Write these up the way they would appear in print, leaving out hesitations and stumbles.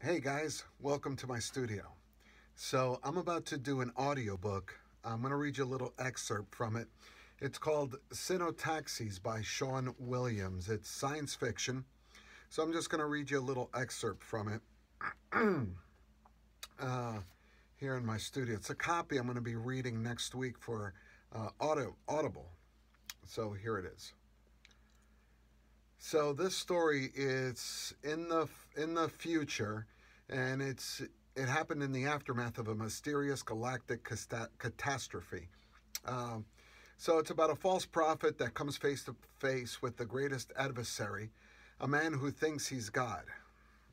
Hey guys, welcome to my studio. So I'm about to do an audiobook. I'm going to read you a little excerpt from it. It's called Cenotaxis by Sean Williams. It's science fiction. So I'm just going to read you a little excerpt from it here in my studio. It's a copy I'm going to be reading next week for Audible. So here it is. So this story is in the future, and it happened in the aftermath of a mysterious galactic catastrophe. So it's about a false prophet that comes face to face with the greatest adversary, a man who thinks he's God.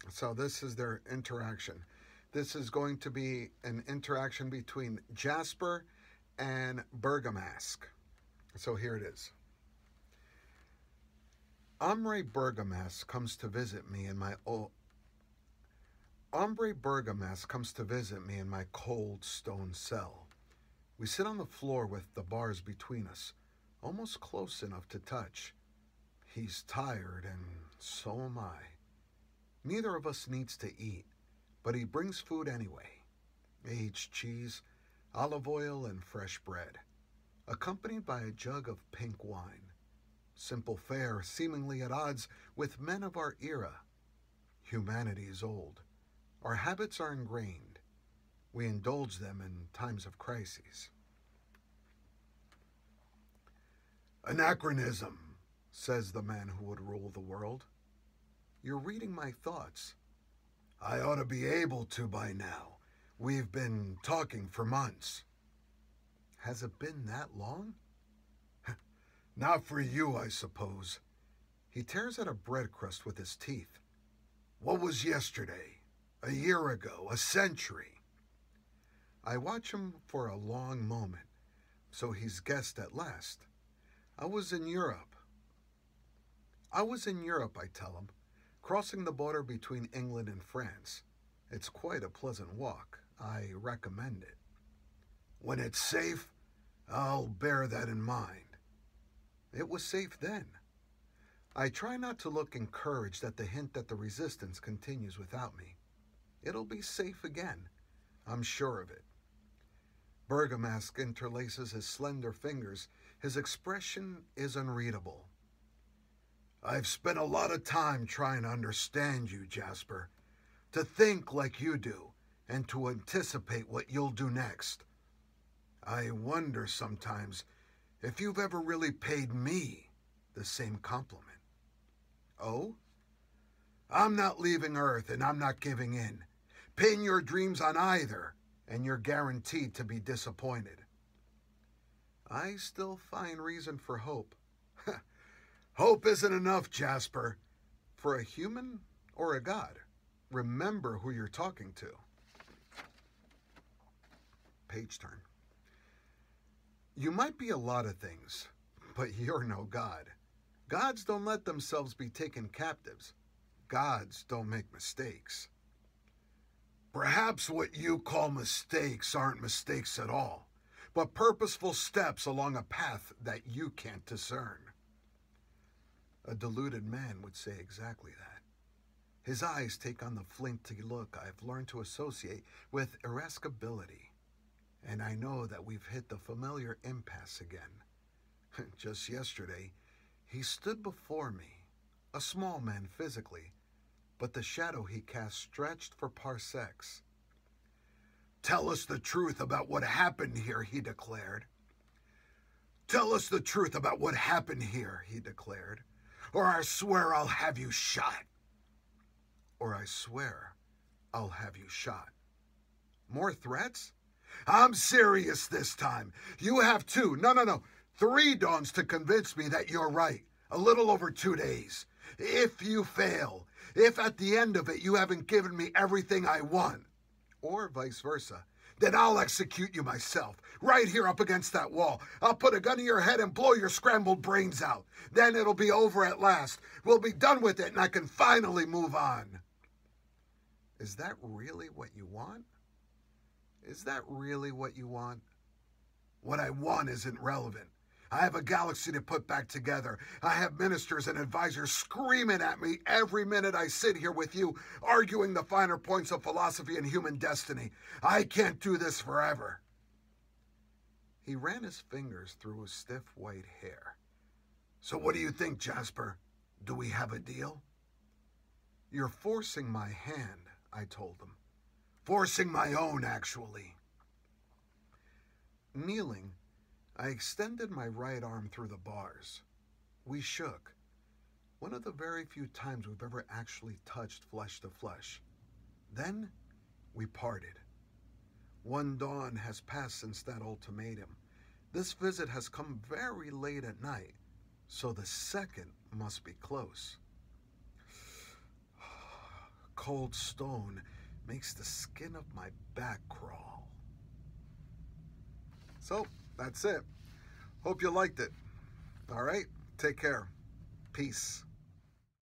So this is their interaction. This is going to be an interaction between Jasper and Bergamask. So here it is. Ombre Bergamask comes to visit me in my cold stone cell. We sit on the floor with the bars between us, almost close enough to touch. He's tired, and so am I. Neither of us needs to eat, but he brings food anyway. Aged cheese, olive oil, and fresh bread, accompanied by a jug of pink wine. Simple fare, seemingly at odds with men of our era. Humanity is old. Our habits are ingrained. We indulge them in times of crises. Anachronism, says the man who would rule the world. You're reading my thoughts. I ought to be able to by now. We've been talking for months. Has it been that long? Not for you, I suppose. He tears at a bread crust with his teeth. What was yesterday? A year ago? A century? I watch him for a long moment, so he's guessed at last. I was in Europe, I tell him, crossing the border between England and France. It's quite a pleasant walk. I recommend it. When it's safe, I'll bear that in mind. It was safe then. I try not to look encouraged at the hint that the resistance continues without me. It'll be safe again. I'm sure of it. Bergamask interlaces his slender fingers. His expression is unreadable. I've spent a lot of time trying to understand you, Jasper. To think like you do, and to anticipate what you'll do next. I wonder sometimes if you've ever really paid me the same compliment. Oh? I'm not leaving Earth, and I'm not giving in. Pin your dreams on either, and you're guaranteed to be disappointed. I still find reason for hope. Hope isn't enough, Jasper. For a human or a god, remember who you're talking to. Page turn. You might be a lot of things, but you're no god. Gods don't let themselves be taken captives. Gods don't make mistakes. Perhaps what you call mistakes aren't mistakes at all, but purposeful steps along a path that you can't discern. A deluded man would say exactly that. His eyes take on the flinty look I've learned to associate with irascibility. And I know that we've hit the familiar impasse again. Just yesterday, he stood before me, a small man physically, but the shadow he cast stretched for parsecs. Tell us the truth about what happened here, he declared. Tell us the truth about what happened here, he declared, or I swear I'll have you shot. Or I swear I'll have you shot. More threats? I'm serious this time. You have 3 dawns to convince me that you're right. A little over 2 days. If you fail, if at the end of it you haven't given me everything I want, or vice versa, then I'll execute you myself, right here up against that wall. I'll put a gun to your head and blow your scrambled brains out. Then it'll be over at last. We'll be done with it and I can finally move on. Is that really what you want? Is that really what you want? What I want isn't relevant. I have a galaxy to put back together. I have ministers and advisors screaming at me every minute I sit here with you, arguing the finer points of philosophy and human destiny. I can't do this forever. He ran his fingers through his stiff white hair. So what do you think, Jasper? Do we have a deal? You're forcing my hand, I told him. Forcing my own, actually. Kneeling, I extended my right arm through the bars. We shook. One of the very few times we've ever actually touched flesh to flesh. Then, we parted. One dawn has passed since that ultimatum. This visit has come very late at night, so the second must be close. Cold stone makes the skin of my back crawl. So, that's it. Hope you liked it. All right, take care. Peace.